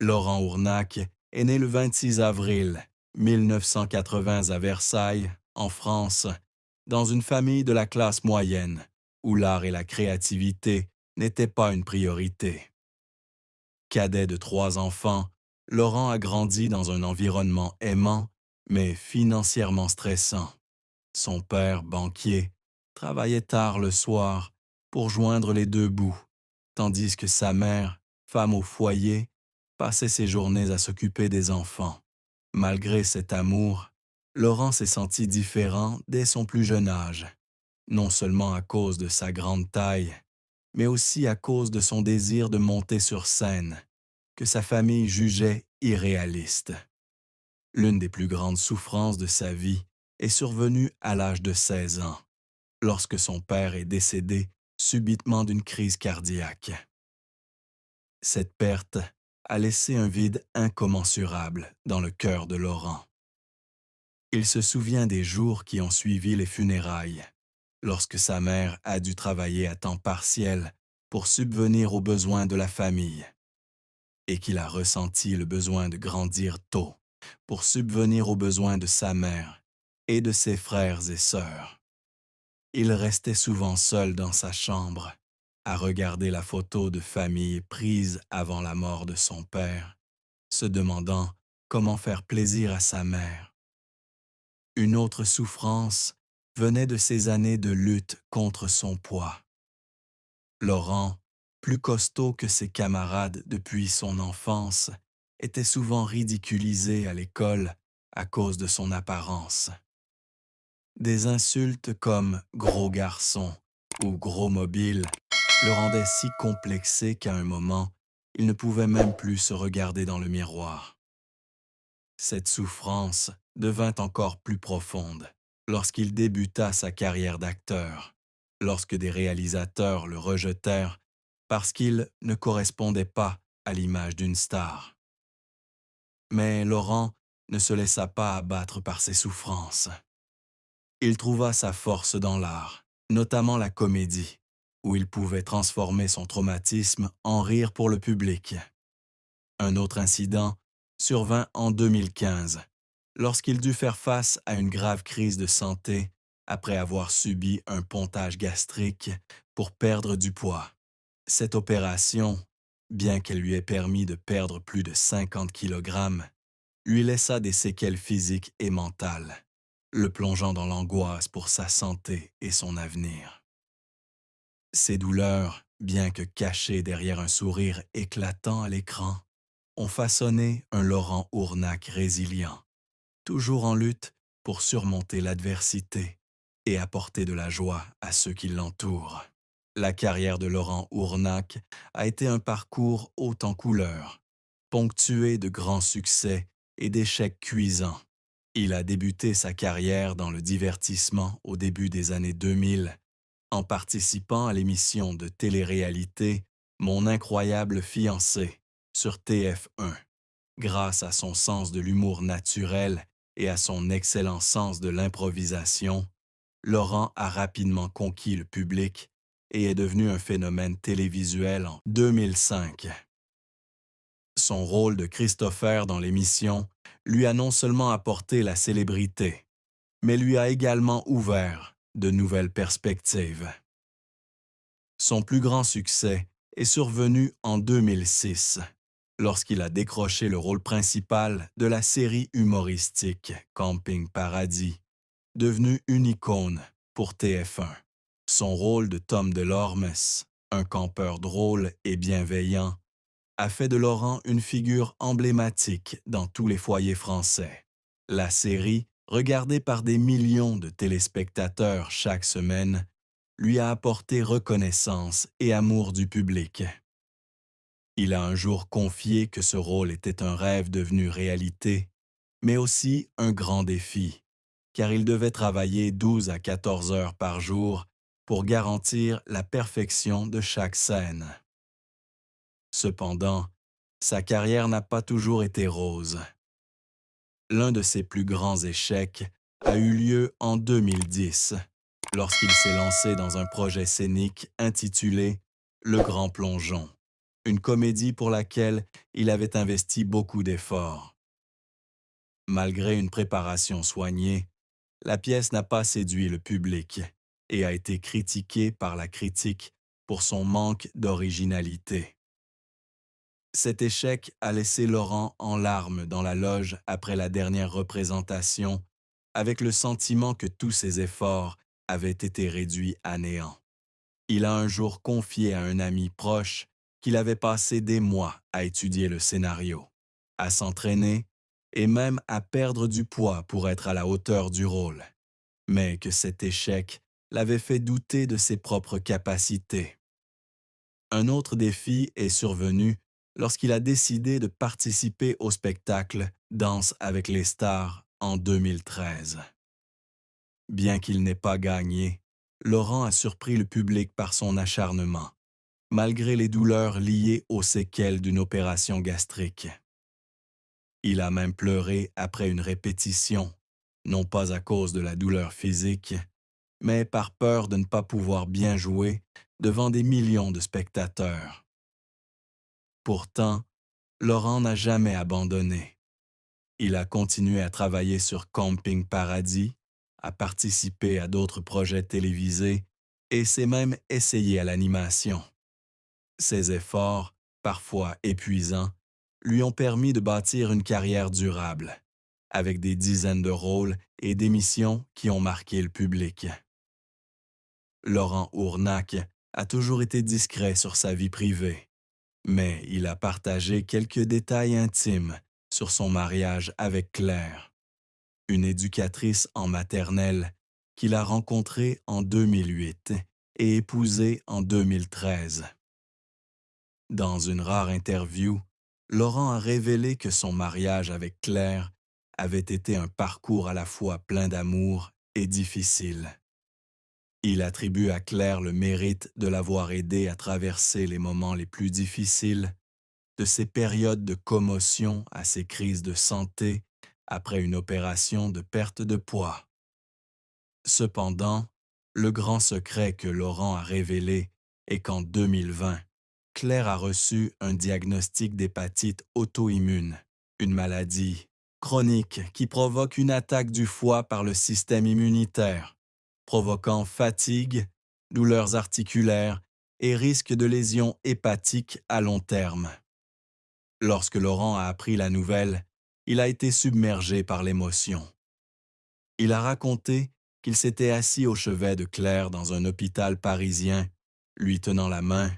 Laurent Ournac est né le 26 avril 1980 à Versailles, en France, dans une famille de la classe moyenne, où l'art et la créativité n'étaient pas une priorité. Cadet de 3 enfants, Laurent a grandi dans un environnement aimant, mais financièrement stressant. Son père, banquier, travaillait tard le soir pour joindre les deux bouts, tandis que sa mère, femme au foyer, passait ses journées à s'occuper des enfants. Malgré cet amour, Laurent s'est senti différent dès son plus jeune âge, non seulement à cause de sa grande taille, mais aussi à cause de son désir de monter sur scène, que sa famille jugeait irréaliste. L'une des plus grandes souffrances de sa vie est survenue à l'âge de 16 ans, lorsque son père est décédé subitement d'une crise cardiaque. Cette perte a laissé un vide incommensurable dans le cœur de Laurent. Il se souvient des jours qui ont suivi les funérailles, lorsque sa mère a dû travailler à temps partiel pour subvenir aux besoins de la famille, et qu'il a ressenti le besoin de grandir tôt pour subvenir aux besoins de sa mère et de ses frères et sœurs. Il restait souvent seul dans sa chambre, à regarder la photo de famille prise avant la mort de son père, se demandant comment faire plaisir à sa mère. Une autre souffrance venait de ses années de lutte contre son poids. Laurent, plus costaud que ses camarades depuis son enfance, était souvent ridiculisé à l'école à cause de son apparence. Des insultes comme «gros garçon» ou «gros mobile» le rendaient si complexé qu'à un moment, il ne pouvait même plus se regarder dans le miroir. Cette souffrance devint encore plus profonde lorsqu'il débuta sa carrière d'acteur, lorsque des réalisateurs le rejetèrent parce qu'il ne correspondait pas à l'image d'une star. Mais Laurent ne se laissa pas abattre par ses souffrances. Il trouva sa force dans l'art, notamment la comédie, où il pouvait transformer son traumatisme en rire pour le public. Un autre incident survint en 2015, lorsqu'il dut faire face à une grave crise de santé après avoir subi un pontage gastrique pour perdre du poids. Cette opération, bien qu'elle lui ait permis de perdre plus de 50 kilogrammes, lui laissa des séquelles physiques et mentales, le plongeant dans l'angoisse pour sa santé et son avenir. Ces douleurs, bien que cachées derrière un sourire éclatant à l'écran, ont façonné un Laurent Ournac résilient, toujours en lutte pour surmonter l'adversité et apporter de la joie à ceux qui l'entourent. La carrière de Laurent Ournac a été un parcours haut en couleurs, ponctué de grands succès et d'échecs cuisants. Il a débuté sa carrière dans le divertissement au début des années 2000, en participant à l'émission de télé-réalité Mon incroyable fiancé sur TF1. Grâce à son sens de l'humour naturel et à son excellent sens de l'improvisation, Laurent a rapidement conquis le public et est devenu un phénomène télévisuel en 2005. Son rôle de Christopher dans l'émission lui a non seulement apporté la célébrité, mais lui a également ouvert de nouvelles perspectives. Son plus grand succès est survenu en 2006, lorsqu'il a décroché le rôle principal de la série humoristique Camping Paradis, devenue une icône pour TF1. Son rôle de Tom Delormes, un campeur drôle et bienveillant, a fait de Laurent une figure emblématique dans tous les foyers français. La série, regardée par des millions de téléspectateurs chaque semaine, lui a apporté reconnaissance et amour du public. Il a un jour confié que ce rôle était un rêve devenu réalité, mais aussi un grand défi, car il devait travailler 12 à 14 heures par jour pour garantir la perfection de chaque scène. Cependant, sa carrière n'a pas toujours été rose. L'un de ses plus grands échecs a eu lieu en 2010, lorsqu'il s'est lancé dans un projet scénique intitulé Le Grand Plongeon. une comédie pour laquelle il avait investi beaucoup d'efforts. Malgré une préparation soignée, la pièce n'a pas séduit le public et a été critiquée par la critique pour son manque d'originalité. Cet échec a laissé Laurent en larmes dans la loge après la dernière représentation, avec le sentiment que tous ses efforts avaient été réduits à néant. Il a un jour confié à un ami proche qu'il avait passé des mois à étudier le scénario, à s'entraîner et même à perdre du poids pour être à la hauteur du rôle, mais que cet échec l'avait fait douter de ses propres capacités. Un autre défi est survenu lorsqu'il a décidé de participer au spectacle Danse avec les stars en 2013. Bien qu'il n'ait pas gagné, Laurent a surpris le public par son acharnement, malgré les douleurs liées aux séquelles d'une opération gastrique. Il a même pleuré après une répétition, non pas à cause de la douleur physique, mais par peur de ne pas pouvoir bien jouer devant des millions de spectateurs. Pourtant, Laurent n'a jamais abandonné. Il a continué à travailler sur Camping Paradis, à participer à d'autres projets télévisés et s'est même essayé à l'animation. Ses efforts, parfois épuisants, lui ont permis de bâtir une carrière durable, avec des dizaines de rôles et d'émissions qui ont marqué le public. Laurent Ournac a toujours été discret sur sa vie privée, mais il a partagé quelques détails intimes sur son mariage avec Claire, une éducatrice en maternelle qu'il a rencontrée en 2008 et épousée en 2013. Dans une rare interview, Laurent a révélé que son mariage avec Claire avait été un parcours à la fois plein d'amour et difficile. Il attribue à Claire le mérite de l'avoir aidé à traverser les moments les plus difficiles, de ses périodes de commotion à ses crises de santé après une opération de perte de poids. Cependant, le grand secret que Laurent a révélé est qu'en 2020, Claire a reçu un diagnostic d'hépatite auto-immune, une maladie chronique qui provoque une attaque du foie par le système immunitaire, provoquant fatigue, douleurs articulaires et risque de lésions hépatiques à long terme. Lorsque Laurent a appris la nouvelle, il a été submergé par l'émotion. Il a raconté qu'il s'était assis au chevet de Claire dans un hôpital parisien, lui tenant la main,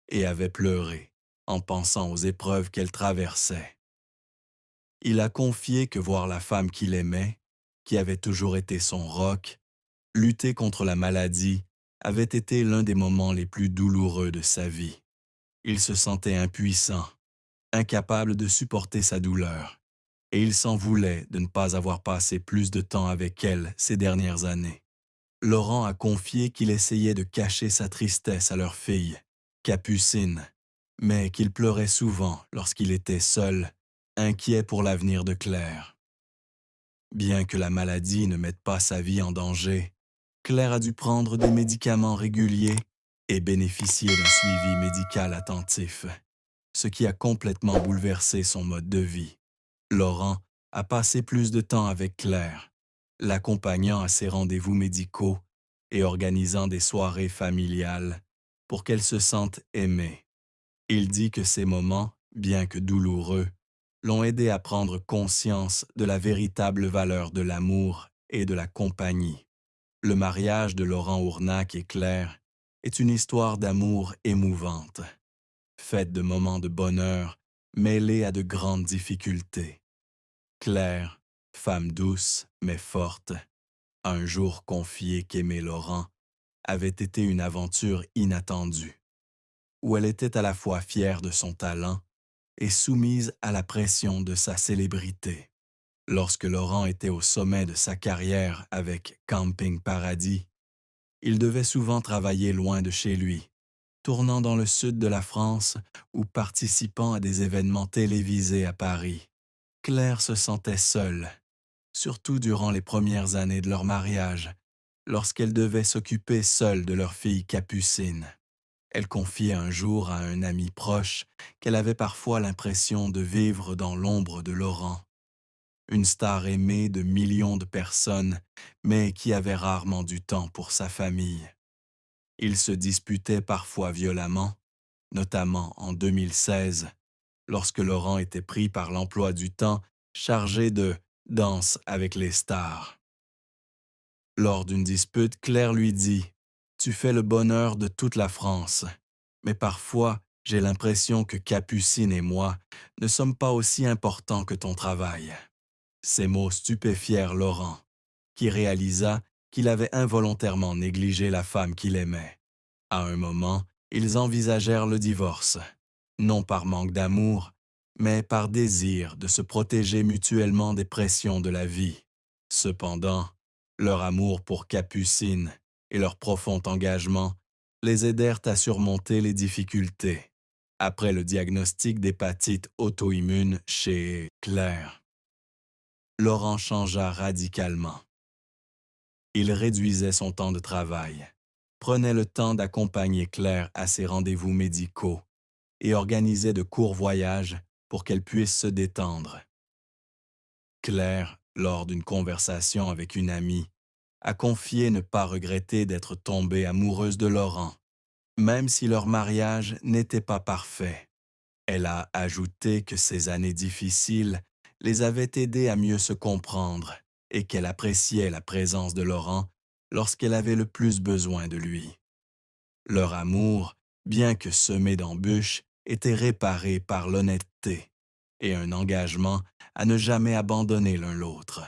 et avait pleuré en pensant aux épreuves qu'elle traversait. Il a confié que voir la femme qu'il aimait, qui avait toujours été son roc, lutter contre la maladie avait été l'un des moments les plus douloureux de sa vie. Il se sentait impuissant, incapable de supporter sa douleur, et il s'en voulait de ne pas avoir passé plus de temps avec elle ces dernières années. Laurent a confié qu'il essayait de cacher sa tristesse à leur fille, Capucine, mais qu'il pleurait souvent lorsqu'il était seul, inquiet pour l'avenir de Claire. Bien que la maladie ne mette pas sa vie en danger, Claire a dû prendre des médicaments réguliers et bénéficier d'un suivi médical attentif, ce qui a complètement bouleversé son mode de vie. Laurent a passé plus de temps avec Claire, l'accompagnant à ses rendez-vous médicaux et organisant des soirées familiales pour qu'elle se sente aimée. Il dit que ces moments, bien que douloureux, l'ont aidé à prendre conscience de la véritable valeur de l'amour et de la compagnie. Le mariage de Laurent Ournac et Claire est une histoire d'amour émouvante, faite de moments de bonheur mêlés à de grandes difficultés. Claire, femme douce mais forte, a un jour confié qu'aimer Laurent avait été une aventure inattendue, où elle était à la fois fière de son talent et soumise à la pression de sa célébrité. Lorsque Laurent était au sommet de sa carrière avec Camping Paradis, il devait souvent travailler loin de chez lui, tournant dans le sud de la France ou participant à des événements télévisés à Paris. Claire se sentait seule, surtout durant les premières années de leur mariage, lorsqu'elle devait s'occuper seule de leur fille Capucine. Elle confiait un jour à un ami proche qu'elle avait parfois l'impression de vivre dans l'ombre de Laurent, une star aimée de millions de personnes, mais qui avait rarement du temps pour sa famille. Ils se disputaient parfois violemment, notamment en 2016, lorsque Laurent était pris par l'emploi du temps chargé de Danse avec les stars. Lors d'une dispute, Claire lui dit: Tu fais le bonheur de toute la France, mais parfois j'ai l'impression que Capucine et moi ne sommes pas aussi importants que ton travail. » Ces mots stupéfièrent Laurent, qui réalisa qu'il avait involontairement négligé la femme qu'il aimait. À un moment, ils envisagèrent le divorce, non par manque d'amour, mais par désir de se protéger mutuellement des pressions de la vie. Cependant, leur amour pour Capucine et leur profond engagement les aidèrent à surmonter les difficultés. Après le diagnostic d'hépatite auto-immune chez Claire, Laurent changea radicalement. Il réduisait son temps de travail, prenait le temps d'accompagner Claire à ses rendez-vous médicaux et organisait de courts voyages pour qu'elle puisse se détendre. Claire, lors d'une conversation avec une amie, a confié ne pas regretter d'être tombée amoureuse de Laurent, même si leur mariage n'était pas parfait. Elle a ajouté que ces années difficiles les avaient aidés à mieux se comprendre et qu'elle appréciait la présence de Laurent lorsqu'elle avait le plus besoin de lui. Leur amour, bien que semé d'embûches, était réparé par l'honnêteté et un engagement à ne jamais abandonner l'un l'autre.